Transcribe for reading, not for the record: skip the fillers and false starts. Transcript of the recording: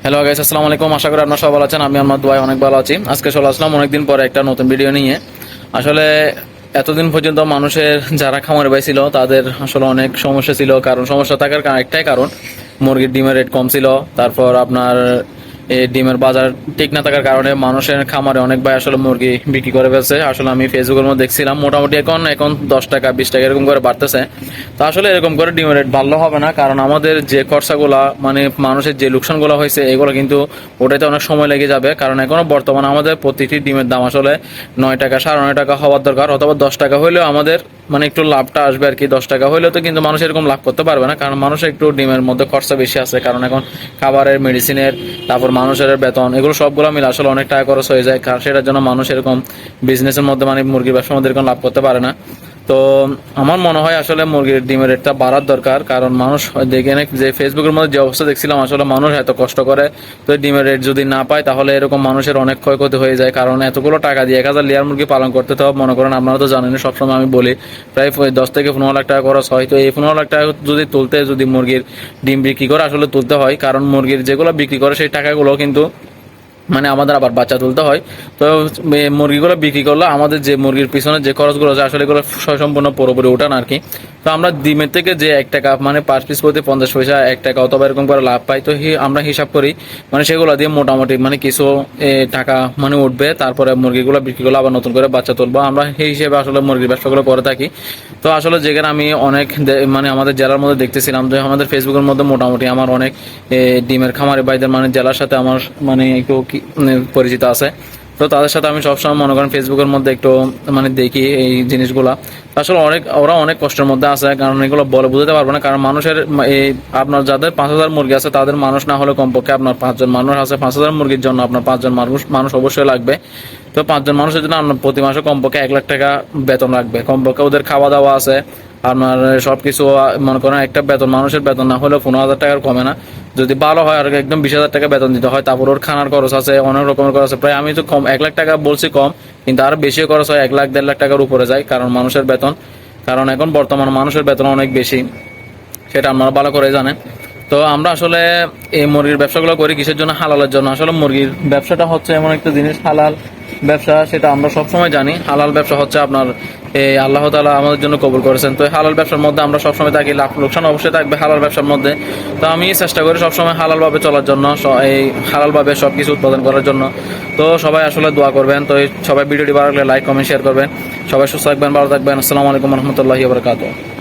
Hello guys, আসসালামু আলাইকুম। আশা করি আপনারা সবাই ভালো আছেন। আমি আমার দোয়ায় অনেক ভালো আছি। আজকে চলে আসলাম অনেকদিন পরে একটা নতুন ভিডিও নিয়ে। আসলে এতদিন পর্যন্ত মানুষের যারা খামারে ভাই ছিল তাদের আসলে অনেক সমস্যা ছিল। কারণ সমস্যা থাকার একটাই কারণ, মুরগির ডিমের রেট কম ছিল। তারপর আপনার এই ডিমের বাজার ঠিক না থাকার কারণে মানুষের খামারে অনেক ভাই আসলে মুরগি বিক্রি করে ফেলছে। আসলে আমি ফেসবুকের মধ্যে দেখছিলাম মোটামুটি এখন 10 টাকা 20 টাকা এরকম করে বাড়তেছে। তো আসলে এরকম করে ডিমের রেট বাড়লে হবে না, কারণ আমাদের যে খরচাগুলা মানে মানুষের যে লোকসানগুলো হয়েছে এগুলো কিন্তু ওটাতে অনেক সময় লেগে যাবে। কারণ এখনো বর্তমানে আমাদের প্রতিটি ডিমের দাম আসলে 9 টাকা 9.5 টাকা হওয়ার দরকার, অথবা 10 টাকা হলেও আমাদের মানে একটু লাভটা আসবে আর কি। 10 টাকা হলেও তো কিন্তু মানুষ এরকম লাভ করতে পারবে না, কারণ মানুষ একটু ডিমের মধ্যে খরচা বেশি আছে। কারণ এখন খাবারের, মেডিসিনের, তারপর মানুষের বেতন, এগুলো সবগুলো মিলে আসলে অনেক টাকা খরচ হয়ে যায়। কারণ সেটার জন্য মানুষ এরকম বিজনেসের মধ্যে মানে মুরগির ব্যবসার মধ্যে এরকম লাভ করতে পারে না। তো আমার মনে হয় আসলে মুরগির ডিমের রেটটা বাড়ার দরকার। কারণ মানুষ দেখে যে ফেসবুকের মধ্যে যে অবস্থা দেখছিলাম, আসলে মানুষ এত কষ্ট করে, তো ডিমের রেট যদি না পায় তাহলে এরকম মানুষের অনেক ক্ষয়ক্ষতি হয়ে যায়। কারণ এতগুলো টাকা দিয়ে 1000 লেয়ার মুরগি পালন করতে, তো মনে করেন আপনারা তো জানেন, সবসময় আমি বলি প্রায় 10 থেকে 15 লাখ টাকা খরচ হয়। তো এই 15 লাখ টাকা যদি মুরগির ডিম বিক্রি করে আসলে তুলতে হয়, কারণ মুরগির যেগুলো বিক্রি করে সেই টাকাগুলো কিন্তু মানে আমাদের আবার বাচ্চা তুলতে হয়। তো মুরগিগুলো বিক্রি করলে আমাদের যে মুরগির পিছনে যে খরচগুলো আছে আসলে এগুলো সম্পূর্ণ পুরোপুরি ওঠান আর কি। তো আমরা ডিমের থেকে যে 1 টাকা মানে পার পিস প্রতি 50 পয়সা 1 টাকা অথবা এরকম করে লাভ পাই, তো আমরা হিসাব করি মানে সেগুলো দিয়ে মোটামুটি মানে কিছু টাকা মানে উঠবে। তারপরে মুরগিগুলো বিক্রি করলে আবার নতুন করে বাচ্চা তুলবো, আমরা সেই হিসেবে আসলে মুরগির ব্যবসাগুলো করে থাকি। তো আসলে যেখানে আমি অনেক মানে আমাদের জেলার মধ্যে দেখতেছিলাম যে আমাদের ফেসবুকের মধ্যে মোটামুটি আমার অনেক ডিমের খামারি ভাইদের মানে জেলার সাথে আমার মানে একটু পরিচিত আছে। তো তাদের সাথে আমি সবসময় মনে করেন ফেসবুকের মধ্যে একটু মানে দেখি এই জিনিসগুলা। আসলে ওরা অনেক কষ্টের মধ্যে আছে, কারণ এগুলো বলে বুঝতে পারবো না। কারণ মানুষের এই আপনার যাদের 5000 মুরগি আছে তাদের মানুষ না হলে কমপক্ষে আপনার 5 জন মানুষ আছে। 5000 মুরগির জন্য আপনার 5 জন মানুষ অবশ্যই লাগবে। তো 5 জন মানুষের জন্য আপনার প্রতি মাসে কমপক্ষে 1 লাখ টাকা বেতন লাগবে। কমপক্ষে ওদের খাওয়া দাওয়া আছে, আপনার সবকিছু মনে করেন একটা বেতন, মানুষের বেতন না হলেও 15,000 টাকার কমে না। যদি ভালো হয় আর একদম 20,000 টাকা বেতন দিতে হয়। তারপর ওর খানার খরচ আছে, অনেক রকমের খরচ আছে। প্রায় আমি তো কম 1 লাখ টাকা বলছি কম, কিন্তু আরো বেশি খরচ হয়, 1 লাখ 1.5 লাখ টাকার উপরে যায়। কারণ মানুষের বেতন, কারণ এখন বর্তমান মানুষের বেতন অনেক বেশি, সেটা আপনারা ভালো করে জানেন। তো আমরা আসলে এই মুরগির ব্যবসাগুলো করি কিসের জন্য? হালালের জন্য। আসলে মুরগির ব্যবসাটা হচ্ছে এমন একটা জিনিস, হালাল ব্যবসা, সেটা আমরা সবসময় জানি। হালাল ব্যবসা হচ্ছে আপনার এই আল্লাহ তাআলা আমাদের জন্য কবুল করেছেন। তো হালাল ব্যবসার মধ্যে আমরা সবসময় থাকি, লাভ লোকসান অবশ্যই থাকবে হালাল ব্যবসার মধ্যে। তো আমি চেষ্টা করি সবসময় হালালভাবে চলার জন্য, এই হালালভাবে সবকিছু উৎপাদন করার জন্য। তো সবাই আসলে দোয়া করবেন। তো সবাই ভিডিওটি ভালো লাগলে লাইক কমেন্ট শেয়ার করবেন। সবাই সুস্থ থাকবেন, ভালো থাকবেন। আসসালামু আলাইকুম রহমতুল্লাহি ওয়া বারাকাতুহু।